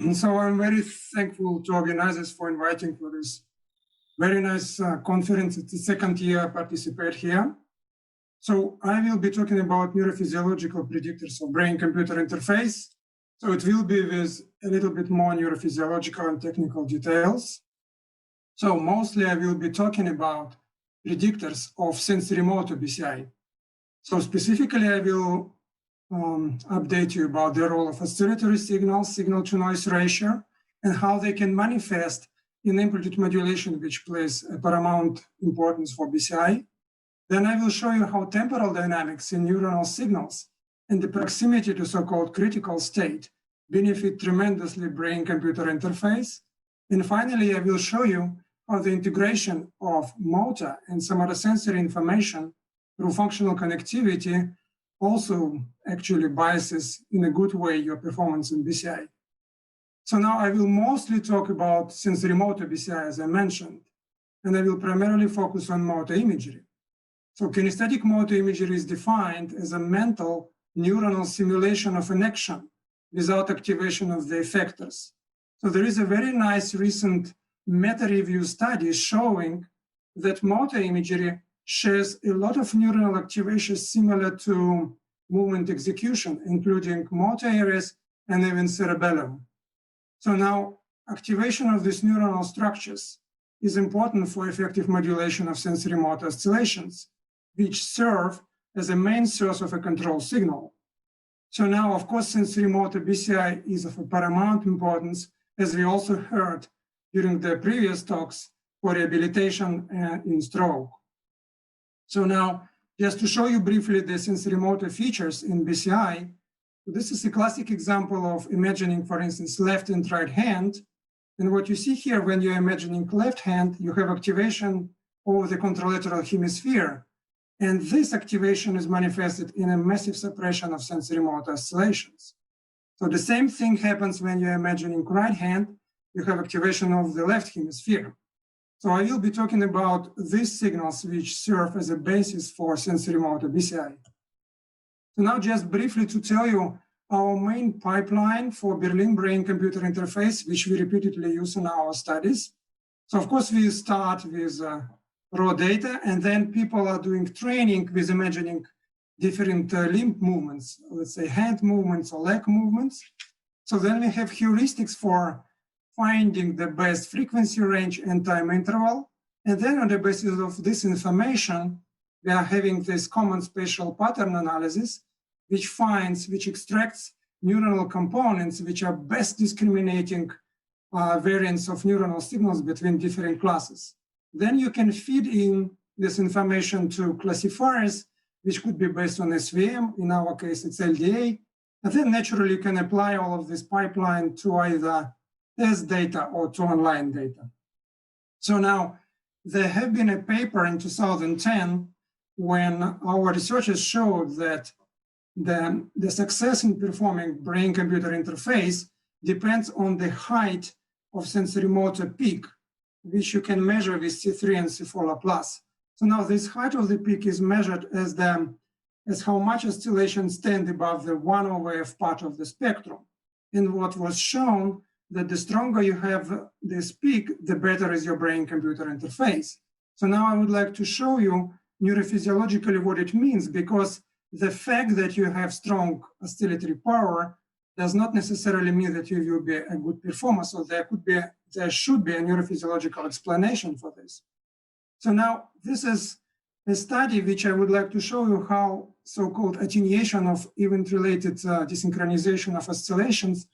So I'm very thankful to organizers for inviting for this very nice conference. It's the second year I participate here. So I will be talking about neurophysiological predictors of brain-computer interface. So it will be with a little bit more neurophysiological and technical details. So mostly I will be talking about predictors of sensorimotor BCI. So specifically, I will update you about the role of oscillatory signals, signal-to-noise ratio, and how they can manifest in amplitude modulation, which plays a paramount importance for BCI. Then I will show you how temporal dynamics in neuronal signals and the proximity to so-called critical state benefit tremendously brain-computer interface. And finally, I will show you how the integration of motor and somatosensory information through functional connectivity also actually biases in a good way your performance in BCI. So now I will mostly talk about sensorimotor BCI, as I mentioned, and I will primarily focus on motor imagery. So kinesthetic motor imagery is defined as a mental neuronal simulation of an action without activation of the effectors. So there is a very nice recent meta-review study showing that motor imagery shares a lot of neuronal activation similar to movement execution, including motor areas and even cerebellum. So now activation of these neuronal structures is important for effective modulation of sensorimotor oscillations, which serve as a main source of a control signal. So now, of course, sensorimotor BCI is of a paramount importance, as we also heard during the previous talks, for rehabilitation in stroke. So now, just to show you briefly the sensorimotor features in BCI, this is a classic example of imagining, for instance, left and right hand. And what you see here, when you're imagining left hand, you have activation over the contralateral hemisphere. And this activation is manifested in a massive suppression of sensorimotor oscillations. So the same thing happens when you're imagining right hand, you have activation of the left hemisphere. So I will be talking about these signals which serve as a basis for sensorimotor BCI. So now just briefly to tell you our main pipeline for Berlin brain-computer interface, which we repeatedly use in our studies. So of course we start with raw data, and then people are doing training with imagining different limb movements, let's say hand movements or leg movements. So then we have heuristics for finding the best frequency range and time interval. And then on the basis of this information, we are having this common spatial pattern analysis, which extracts neuronal components, which are best discriminating variants of neuronal signals between different classes. Then you can feed in this information to classifiers, which could be based on SVM. In our case, it's LDA. And then naturally, you can apply all of this pipeline to either test data or to online data. So now, there have been a paper in 2010 when our researchers showed that the success in performing brain-computer interface depends on the height of sensorimotor peak, which you can measure with C3 and C4 Laplace. So now this height of the peak is measured as how much oscillations stand above the 1/f part of the spectrum. And what was shown that the stronger you have this peak, the better is your brain-computer interface. So now I would like to show you neurophysiologically what it means, because the fact that you have strong oscillatory power does not necessarily mean that you will be a good performer. So there should be a neurophysiological explanation for this. So now this is a study which I would like to show you how so-called attenuation of event-related desynchronization of oscillations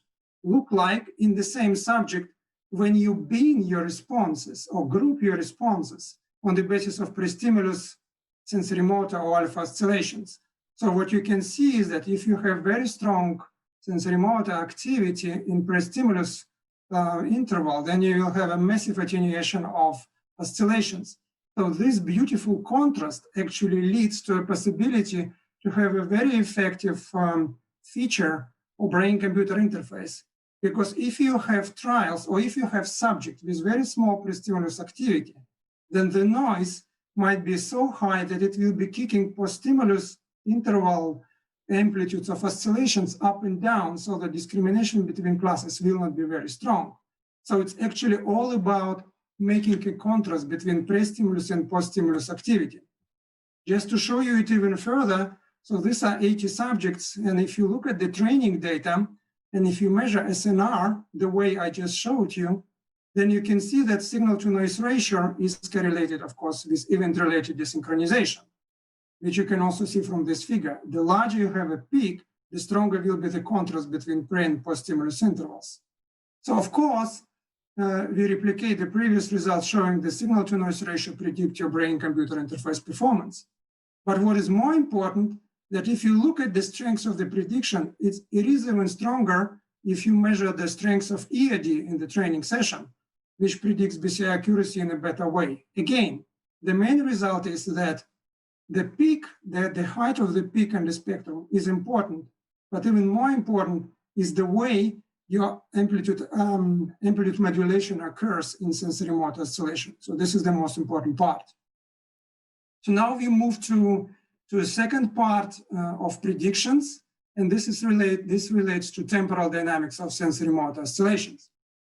look like in the same subject when you bin your responses or group your responses on the basis of pre-stimulus sensorimotor or alpha oscillations. So what you can see is that if you have very strong sensorimotor activity in pre-stimulus interval, then you will have a massive attenuation of oscillations. So this beautiful contrast actually leads to a possibility to have a very effective feature of brain-computer interface. Because if you have trials or if you have subject with very small pre-stimulus activity, then the noise might be so high that it will be kicking post-stimulus interval amplitudes of oscillations up and down, so the discrimination between classes will not be very strong. So it's actually all about making a contrast between pre-stimulus and post-stimulus activity. Just to show you it even further, so these are 80 subjects, and if you look at the training data, and if you measure SNR the way I just showed you, then you can see that signal-to-noise ratio is correlated, of course, with event-related desynchronization, which you can also see from this figure. The larger you have a peak, the stronger will be the contrast between pre- and post-stimulus intervals. So, of course, we replicate the previous results showing the signal-to-noise ratio predict your brain-computer interface performance. But what is more important, that if you look at the strengths of the prediction, it is even stronger if you measure the strengths of EAD in the training session, which predicts BCI accuracy in a better way. Again, the main result is that the peak, the height of the peak and the spectrum is important, but even more important is the way your amplitude modulation occurs in sensorimotor oscillation. So this is the most important part. So now we move to a second part of predictions, and this relates to temporal dynamics of sensorimotor oscillations.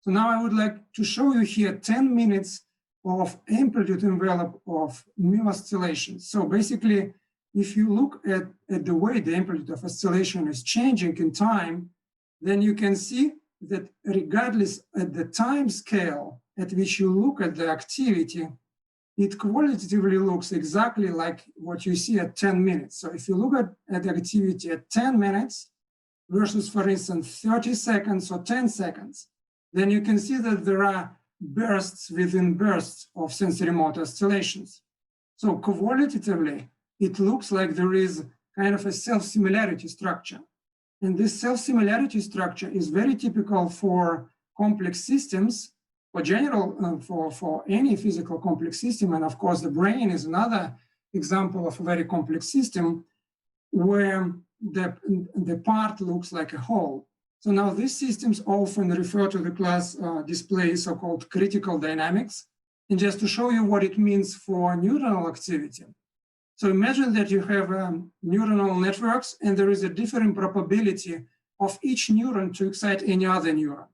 So now I would like to show you here 10 minutes of amplitude envelope of mu oscillations. So basically, if you look at the way the amplitude of oscillation is changing in time, then you can see that regardless at the time scale at which you look at the activity, it qualitatively looks exactly like what you see at 10 minutes. So if you look at the activity at 10 minutes versus, for instance, 30 seconds or 10 seconds, then you can see that there are bursts within bursts of sensorimotor oscillations. So qualitatively, it looks like there is kind of a self-similarity structure. And this self-similarity structure is very typical for complex systems, for any physical complex system. And of course, the brain is another example of a very complex system where the part looks like a whole. So now these systems often refer to the class display so-called critical dynamics. And just to show you what it means for neuronal activity. So imagine that you have neuronal networks and there is a different probability of each neuron to excite any other neuron.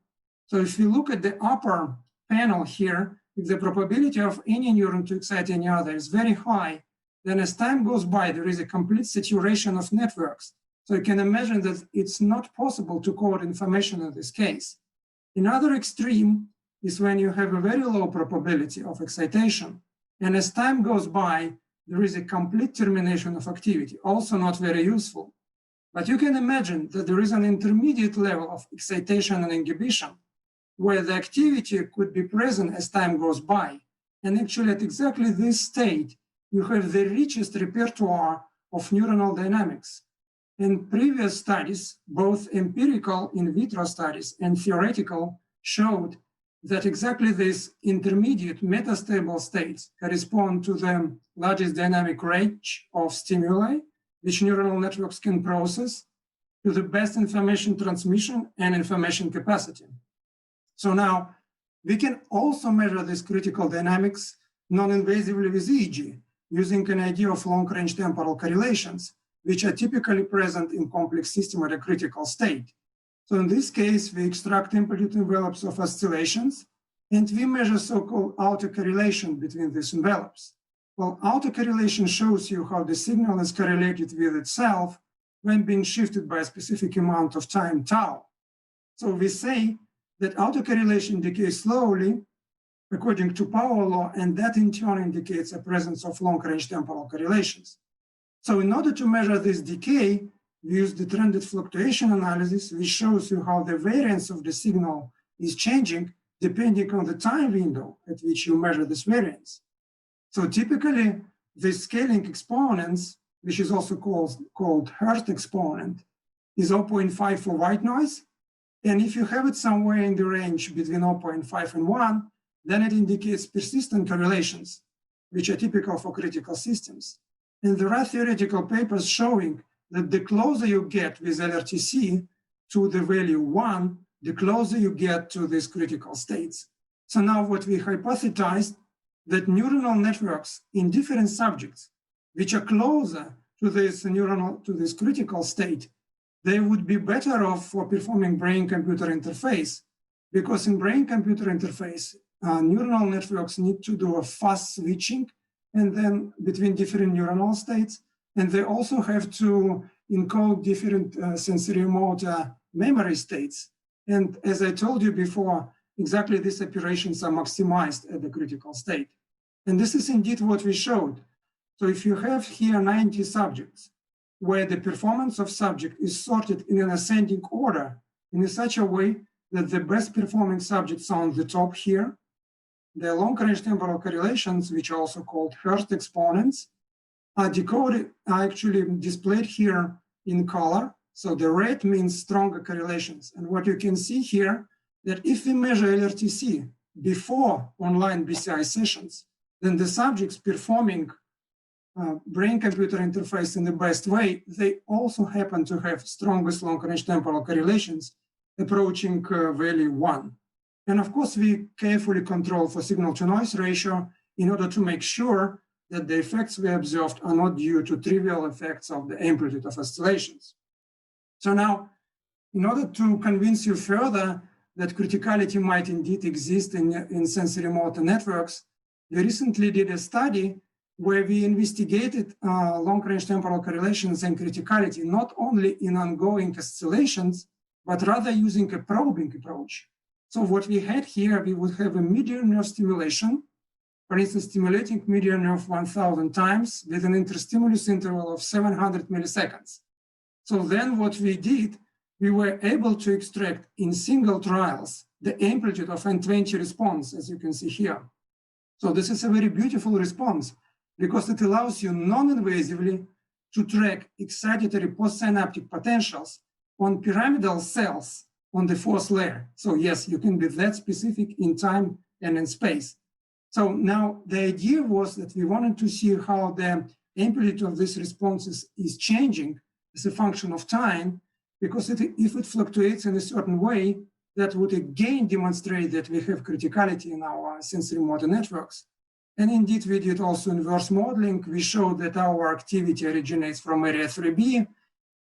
So if you look at the upper panel here, if the probability of any neuron to excite any other is very high, then as time goes by, there is a complete saturation of networks. So you can imagine that it's not possible to code information in this case. Another extreme is when you have a very low probability of excitation. And as time goes by, there is a complete termination of activity, also not very useful. But you can imagine that there is an intermediate level of excitation and inhibition where the activity could be present as time goes by. And actually at exactly this state, you have the richest repertoire of neuronal dynamics. In previous studies, both empirical in vitro studies and theoretical showed that exactly these intermediate metastable states correspond to the largest dynamic range of stimuli, which neuronal networks can process, to the best information transmission and information capacity. So now we can also measure these critical dynamics non-invasively with EEG, using an idea of long-range temporal correlations, which are typically present in complex systems at a critical state. So in this case, we extract amplitude envelopes of oscillations, and we measure so-called autocorrelation between these envelopes. Well, autocorrelation shows you how the signal is correlated with itself when being shifted by a specific amount of time, tau. So we say that autocorrelation decays slowly according to power law, and that in turn indicates a presence of long-range temporal correlations. So in order to measure this decay, we use the trended fluctuation analysis, which shows you how the variance of the signal is changing depending on the time window at which you measure this variance. So typically, the scaling exponents, which is also called Hertz exponent, is 0.5 for white noise. And if you have it somewhere in the range between 0.5 and 1, then it indicates persistent correlations, which are typical for critical systems. And there are theoretical papers showing that the closer you get with LRTC to the value 1, the closer you get to these critical states. So now what we hypothesized that neuronal networks in different subjects, which are closer to this neuronal, to this critical state, they would be better off for performing brain-computer interface, because in brain-computer interface, neuronal networks need to do a fast switching and then between different neuronal states, and they also have to encode different sensorimotor memory states. And as I told you before, exactly these operations are maximized at the critical state. And this is indeed what we showed. So if you have here 90 subjects, where the performance of subject is sorted in an ascending order in such a way that the best performing subjects are on the top here, the long-range temporal correlations, which are also called Hurst exponents, are decoded, are actually displayed here in color. So the red means stronger correlations. And what you can see here, that if we measure LRTC before online BCI sessions, then the subjects performing brain-computer interface in the best way, they also happen to have strongest long-range temporal correlations approaching value 1. And of course, we carefully control for signal-to-noise ratio in order to make sure that the effects we observed are not due to trivial effects of the amplitude of oscillations. So now, in order to convince you further that criticality might indeed exist in sensorimotor networks, we recently did a study where we investigated long-range temporal correlations and criticality, not only in ongoing oscillations, but rather using a probing approach. So what we had here, we would have a median nerve stimulation, for instance, stimulating median nerve 1,000 times with an interstimulus interval of 700 milliseconds. So then what we did, we were able to extract in single trials the amplitude of N20 response, as you can see here. So this is a very beautiful response because it allows you non-invasively to track excitatory postsynaptic potentials on pyramidal cells on the fourth layer. So yes, you can be that specific in time and in space. So now the idea was that we wanted to see how the amplitude of these responses is changing as a function of time, because if it fluctuates in a certain way, that would again demonstrate that we have criticality in our sensorimotor networks. And indeed, we did also inverse modeling. We showed that our activity originates from area 3B,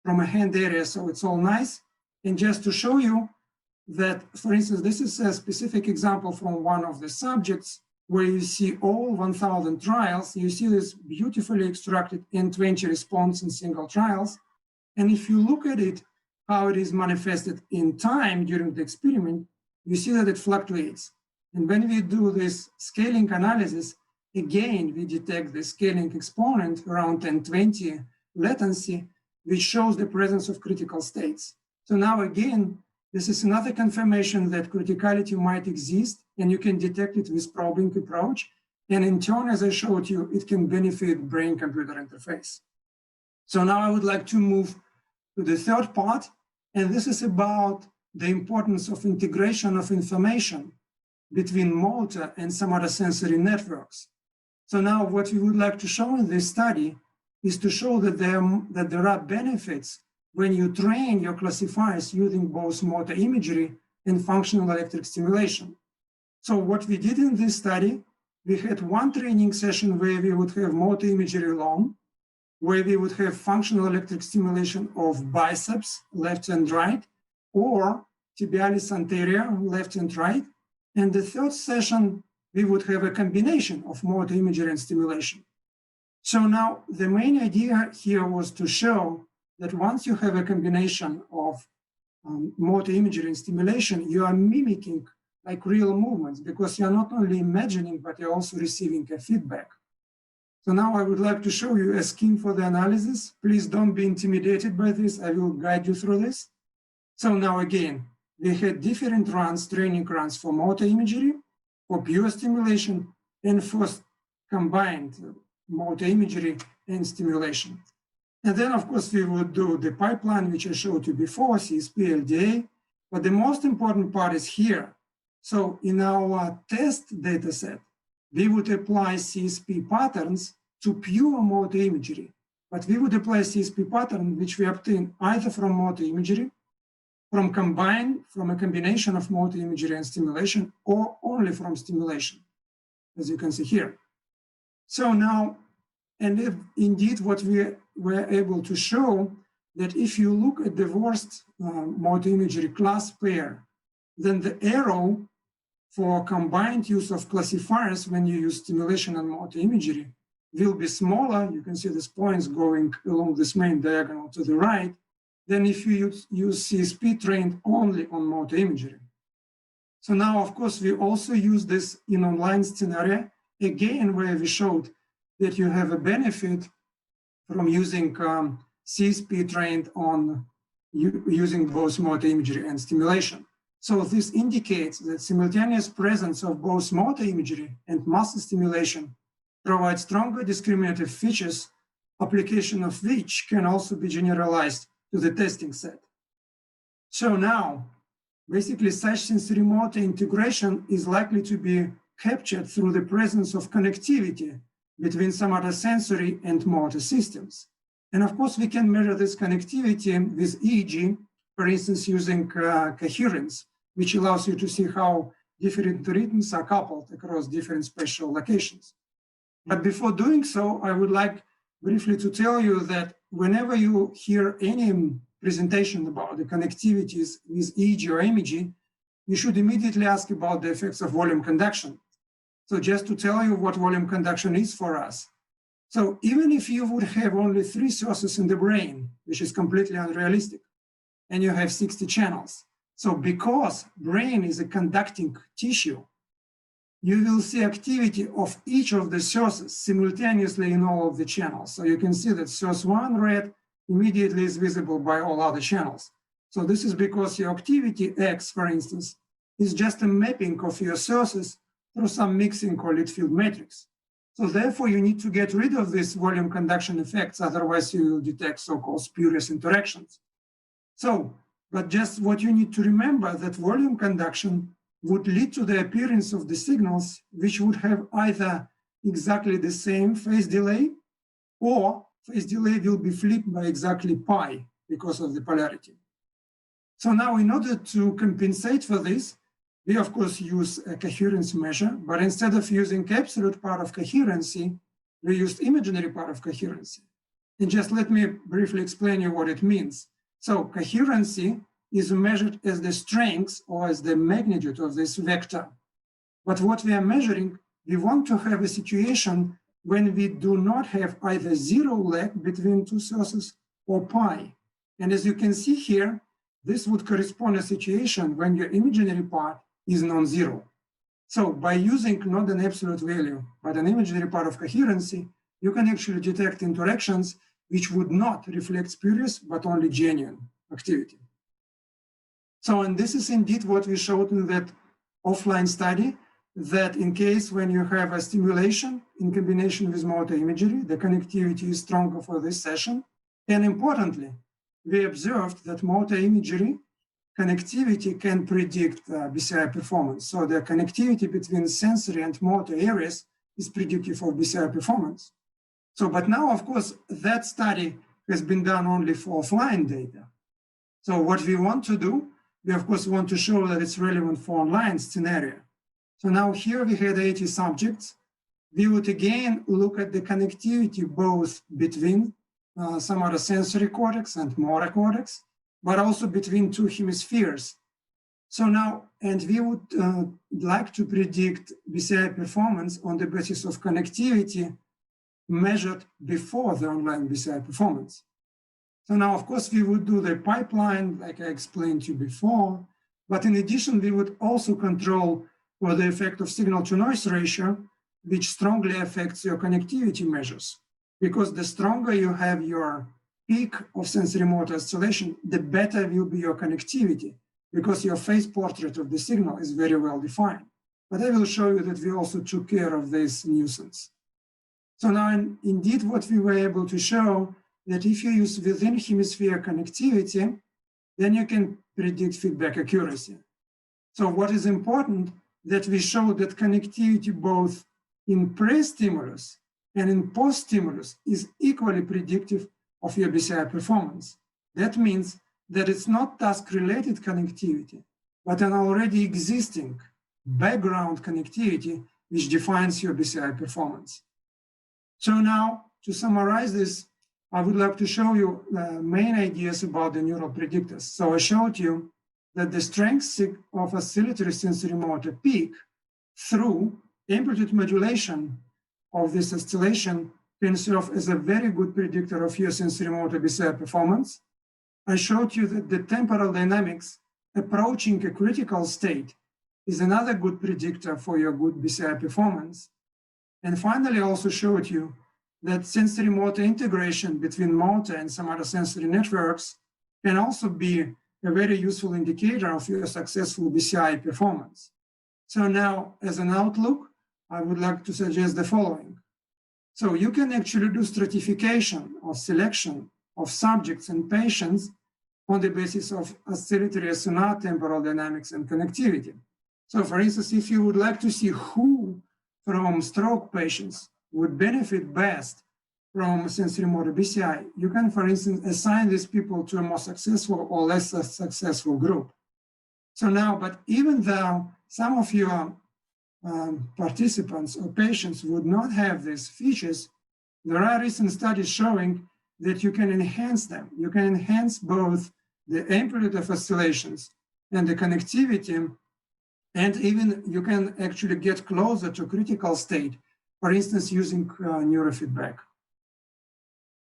from a hand area, so it's all nice. And just to show you that, for instance, this is a specific example from one of the subjects where you see all 1,000 trials. You see this beautifully extracted N20 response in single trials. And if you look at it, how it is manifested in time during the experiment, you see that it fluctuates. And when we do this scaling analysis, again, we detect the scaling exponent around N20 latency, which shows the presence of critical states. So now again, this is another confirmation that criticality might exist, and you can detect it with probing approach. And in turn, as I showed you, it can benefit brain-computer interface. So now I would like to move to the third part, and this is about the importance of integration of information between motor and somatosensory networks. So now what we would like to show in this study is to show that there are benefits when you train your classifiers using both motor imagery and functional electric stimulation. So what we did in this study, we had one training session where we would have motor imagery alone, where we would have functional electric stimulation of biceps, left and right, or tibialis anterior, left and right. And the third session, we would have a combination of motor imagery and stimulation. So now the main idea here was to show that once you have a combination of motor imagery and stimulation, you are mimicking like real movements because you're not only imagining, but you're also receiving a feedback. So now I would like to show you a scheme for the analysis. Please don't be intimidated by this. I will guide you through this. So now again, we had different runs, training runs for motor imagery, for pure stimulation, and for combined motor imagery and stimulation. And then, of course, we would do the pipeline, which I showed you before, CSP, LDA. But the most important part is here. So in our test data set, we would apply CSP patterns to pure motor imagery. But we would apply CSP pattern, which we obtain either from motor imagery, from a combination of motor imagery and stimulation, or only from stimulation, as you can see here. So now And if, indeed, what we were able to show that if you look at the worst motor imagery class pair, then the arrow for combined use of classifiers when you use stimulation and motor imagery will be smaller. You can see these points going along this main diagonal to the right than if you use CSP trained only on motor imagery. So now, of course, we also use this in online scenario, again, where we showed that you have a benefit from using CSP trained on using both motor imagery and stimulation. So this indicates that simultaneous presence of both motor imagery and muscle stimulation provides stronger discriminative features, application of which can also be generalized to the testing set. So now, basically such sensorimotor integration is likely to be captured through the presence of connectivity between somatosensory and motor systems. And of course, we can measure this connectivity with EEG, for instance, using coherence, which allows you to see how different rhythms are coupled across different spatial locations. But before doing so, I would like briefly to tell you that whenever you hear any presentation about the connectivities with EEG or MEG, you should immediately ask about the effects of volume conduction. So just to tell you what volume conduction is for us. So even if you would have only 3 sources in the brain, which is completely unrealistic, and you have 60 channels. So because brain is a conducting tissue, you will see activity of each of the sources simultaneously in all of the channels. So you can see that source 1, red, immediately is visible by all other channels. So this is because your activity X, for instance, is just a mapping of your sources through some mixing or lit field matrix. So therefore, you need to get rid of these volume conduction effects, otherwise you will detect so-called spurious interactions. So, but just what you need to remember that volume conduction would lead to the appearance of the signals which would have either exactly the same phase delay, or phase delay will be flipped by exactly pi because of the polarity. So now in order to compensate for this, we of course use a coherence measure, but instead of using absolute part of coherency, we used imaginary part of coherency. And just let me briefly explain you what it means. So coherency is measured as the strength or as the magnitude of this vector. But what we are measuring, we want to have a situation when we do not have either zero lag between 2 sources or pi. And as you can see here, this would correspond to a situation when your imaginary part is non-zero. So by using not an absolute value, but an imaginary part of coherency, you can actually detect interactions which would not reflect spurious, but only genuine activity. So, and this is indeed what we showed in that offline study, that in case when you have a stimulation in combination with motor imagery, the connectivity is stronger for this session. And importantly, we observed that motor imagery connectivity can predict BCI performance. So the connectivity between sensory and motor areas is predictive of BCI performance. So, but now, of course, that study has been done only for offline data. So what we want to do, we of course want to show that it's relevant for online scenario. So now here we had 80 subjects. We would again look at the connectivity both between somatosensory cortex and motor cortex, but also between 2 hemispheres. So now, and we would like to predict BCI performance on the basis of connectivity measured before the online BCI performance. So now, of course, we would do the pipeline, like I explained to you before, but in addition, we would also control for the effect of signal-to-noise ratio, which strongly affects your connectivity measures. Because the stronger you have your peak of sensorimotor oscillation, the better will be your connectivity, because your phase portrait of the signal is very well defined. But I will show you that we also took care of this nuisance. So now, indeed, what we were able to show that if you use within hemisphere connectivity, then you can predict feedback accuracy. So what is important that we show that connectivity both in pre-stimulus and in post-stimulus is equally predictive of your BCI performance. That means that it's not task-related connectivity, but an already existing background connectivity which defines your BCI performance. So now to summarize this, I would like to show you the main ideas about the neural predictors. So I showed you that the strength of oscillatory sensorimotor peak through amplitude modulation of this oscillation can serve as a very good predictor of your sensorimotor BCI performance. I showed you that the temporal dynamics approaching a critical state is another good predictor for your good BCI performance. And finally, I also showed you that sensorimotor integration between motor and Samara sensory networks can also be a very useful indicator of your successful BCI performance. So now, as an outlook, I would like to suggest the following. So you can actually do stratification or selection of subjects and patients on the basis of oscillatory SNR, temporal dynamics, and connectivity. So for instance, if you would like to see who from stroke patients would benefit best from sensorimotor BCI, you can, for instance, assign these people to a more successful or less successful group. So now, but even though some of your participants or patients would not have these features, there are recent studies showing that you can enhance them. You can enhance both the amplitude of oscillations and the connectivity, and even you can actually get closer to critical state, for instance, using neurofeedback.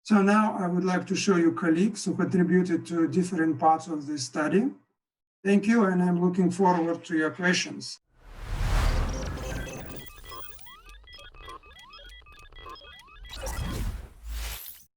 So now I would like to show you colleagues who contributed to different parts of this study. Thank you, and I'm looking forward to your questions.